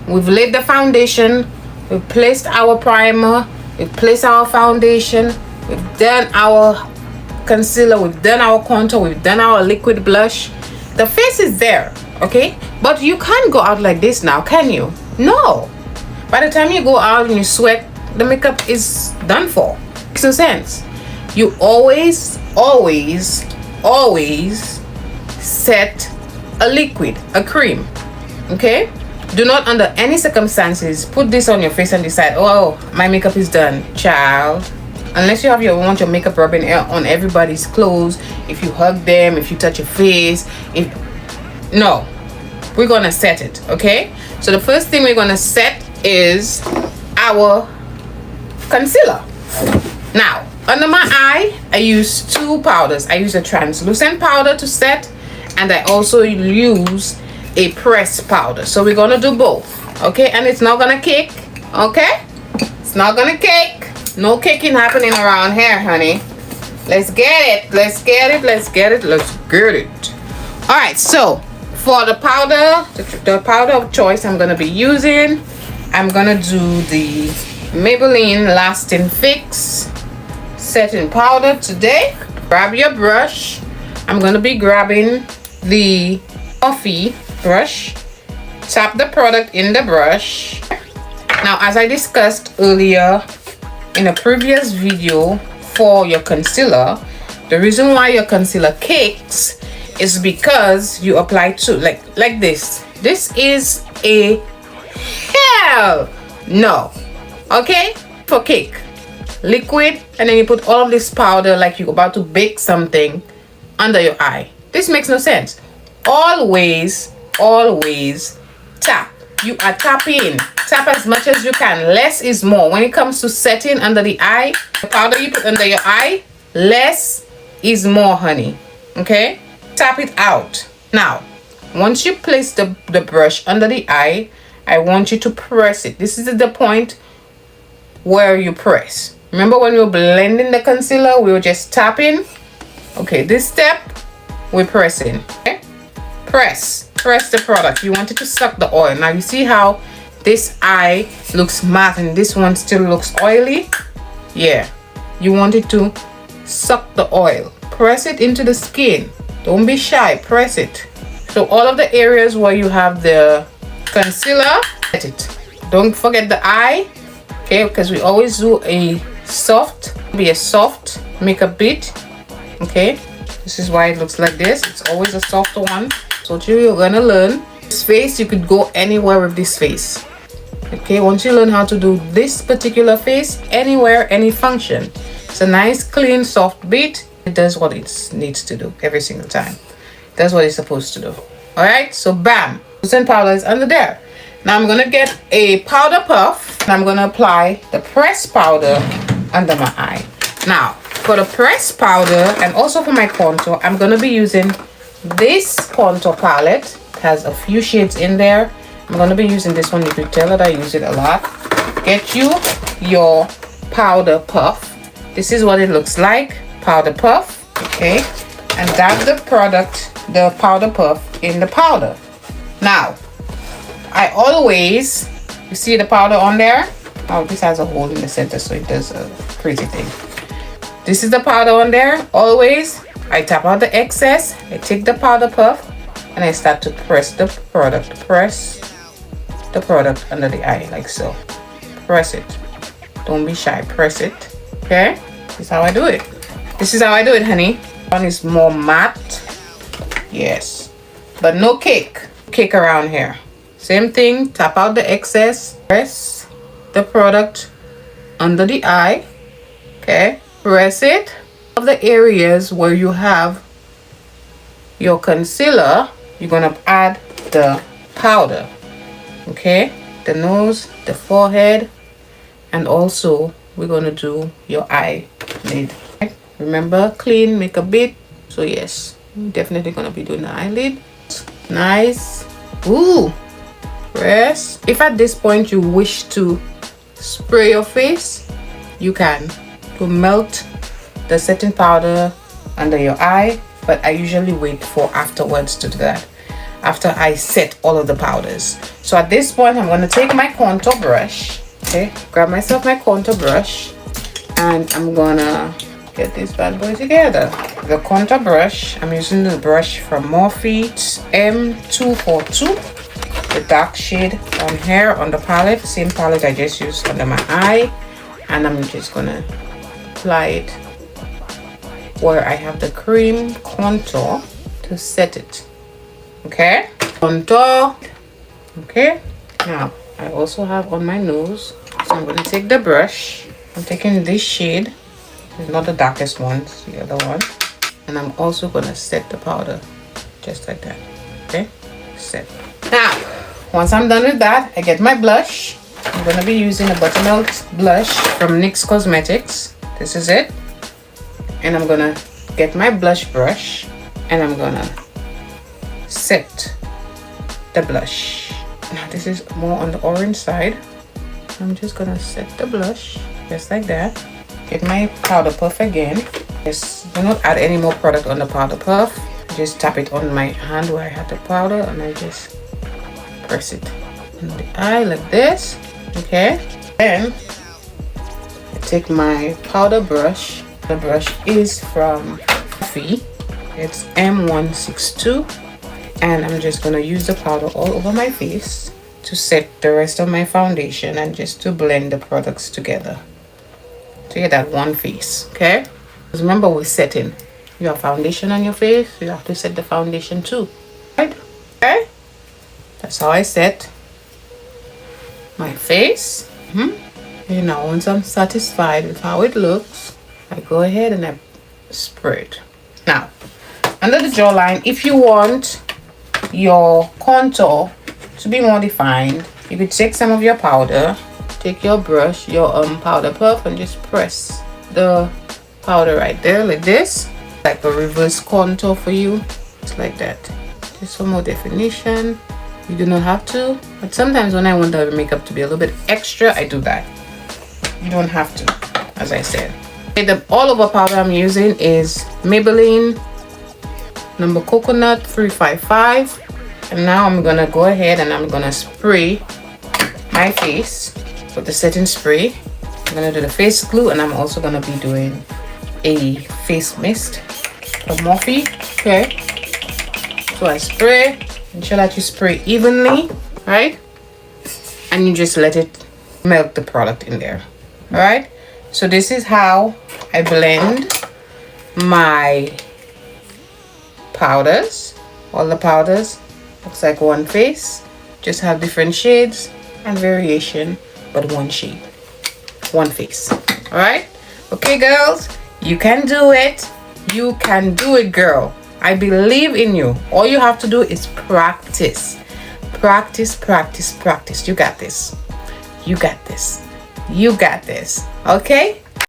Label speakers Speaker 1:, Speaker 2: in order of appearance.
Speaker 1: We've laid the foundation, we've placed our primer, we've placed our foundation, we've done our concealer, we've done our contour, we've done our liquid blush. The face is there, okay? But you can't go out like this now, can you? No. By the time you go out and you sweat, the makeup is done for. Makes no sense. You always set a liquid, a cream, okay? Do not under any circumstances put this on your face and decide, oh, my makeup is done, child. Unless you want your makeup rubbing on everybody's clothes, if you hug them, if you touch your face, no, we're gonna set it, okay? So the first thing we're gonna set is our concealer. Now, under my eye, I use two powders. I use a translucent powder to set, and I also use a pressed powder. So we're gonna do both, okay? And it's not gonna cake, okay? It's not gonna cake. No caking happening around here, honey. Let's get it. Let's get it. Let's get it. Let's get it. All right. So for the powder, the powder of choice I'm gonna be using, I'm gonna do the Maybelline Lasting Fix setting powder today. Grab your brush. I'm gonna be grabbing the Puffy brush. Tap the product in the brush. Now, as I discussed earlier in a previous video, for your concealer, the reason why your concealer cakes is because you apply two like this. This is a hell no, okay? For cake, liquid, and then you put all of this powder like you're about to bake something under your eye. This makes no sense. Always tap. You are tapping. Tap as much as you can. Less is more. When it comes to setting under the eye, the powder you put under your eye, less is more, honey. Okay? Tap it out. Now, once you place the brush under the eye, I want you to press it. This is the point where you press. Remember when we were blending the concealer, we were just tapping? Okay, this step, we're pressing. Okay? Press the product. You want it to suck the oil. Now you see how this eye looks matte and this one still looks oily? Yeah, you want it to suck the oil. Press it into the skin. Don't be shy, press it. So all of the areas where you have the concealer, get it. Don't forget the eye, okay? Because we always do a soft makeup bit, okay? This is why it looks like this. It's always a softer one. So what you're gonna learn, this face, you could go anywhere with this face. Okay, once you learn how to do this particular face, anywhere, any function. It's a nice, clean, soft beat. It does what it needs to do every single time. It does what it's supposed to do. All right, so bam, translucent powder is under there. Now I'm gonna get a powder puff and I'm gonna apply the pressed powder under my eye. Now, for the pressed powder and also for my contour, I'm gonna be using this contour palette. It has a few shades in there. I'm going to be using this one. You could tell that I use it a lot. Get you your powder puff. This is what it looks like. Powder puff. Okay. And dab the product, the powder puff, in the powder. Now, I always, you see the powder on there? Oh, this has a hole in the center, so it does a crazy thing. This is the powder on there. Always, I tap out the excess. I take the powder puff and I start to press the product. Press the product under the eye like so. Press it. Don't be shy. Press it. Okay? This is how I do it. This is how I do it, honey. One is more matte. Yes. But no cake. Cake around here. Same thing. Tap out the excess. Press the product under the eye. Okay? Press it. Of the areas where you have your concealer, you're gonna add the powder. Okay, the nose, the forehead, and also we're gonna do your eyelid. Remember, clean makeup bit. So yes, I'm definitely gonna be doing the eyelid. Nice. Ooh, press. If at this point you wish to spray your face, you can. To melt the setting powder under your eye, but I usually wait for afterwards to do that. after I set all of the powders. So at this point, I'm going to take my contour brush. Okay, grab myself my contour brush, and I'm gonna get this bad boy together. The contour brush, I'm using the brush from Morphe M242, the dark shade on here on the palette, same palette I just used under my eye, and I'm just gonna apply it where I have the cream contour to set it. Okay, contour. Okay, now I also have on my nose, so I'm going to take the brush. I'm taking this shade, it's not the darkest one, it's the other one, and I'm also going to set the powder just like that. Okay, set. Now once I'm done with that, I get my blush. I'm going to be using a buttermilk blush from NYX Cosmetics. This is it, and I'm going to get my blush brush, and I'm going to set the blush. Now this is more on the orange side. I'm just gonna set the blush just like that. Get my powder puff again. Just do not add any more product on the powder puff. Just tap it on my hand where I have the powder, and I just press it in the eye like this. Okay, then I take my powder brush. The brush is from Morphe. It's M162. And I'm just gonna use the powder all over my face to set the rest of my foundation and just to blend the products together to get that one face. Okay, because remember, we're setting your foundation on your face, you have to set the foundation too, right? Okay, that's how I set my face. You know, once I'm satisfied with how it looks, I go ahead and I spray it. Now under the jawline, if you want your contour to be more defined, you could take some of your powder, take your brush, your powder puff, and just press the powder right there like this, like a reverse contour for you. It's like that, just for more definition. You do not have to, but sometimes when I want the makeup to be a little bit extra, I do that. You don't have to, as I said. Okay, the all over powder I'm using is Maybelline number coconut 355, and now I'm gonna go ahead and I'm gonna spray my face with the setting spray. I'm gonna do the face glue, and I'm also gonna be doing a face mist from Morphe. Okay, so I spray. Ensure that you spray evenly, right, and you just let it melt the product in there. All right, so this is how I blend my powders. All the powders looks like one face, just have different shades and variation, but one shade, one face. All right, okay girls, you can do it. You can do it, girl. I believe in you. All you have to do is practice, practice, practice, practice. You got this. You got this. You got this. Okay,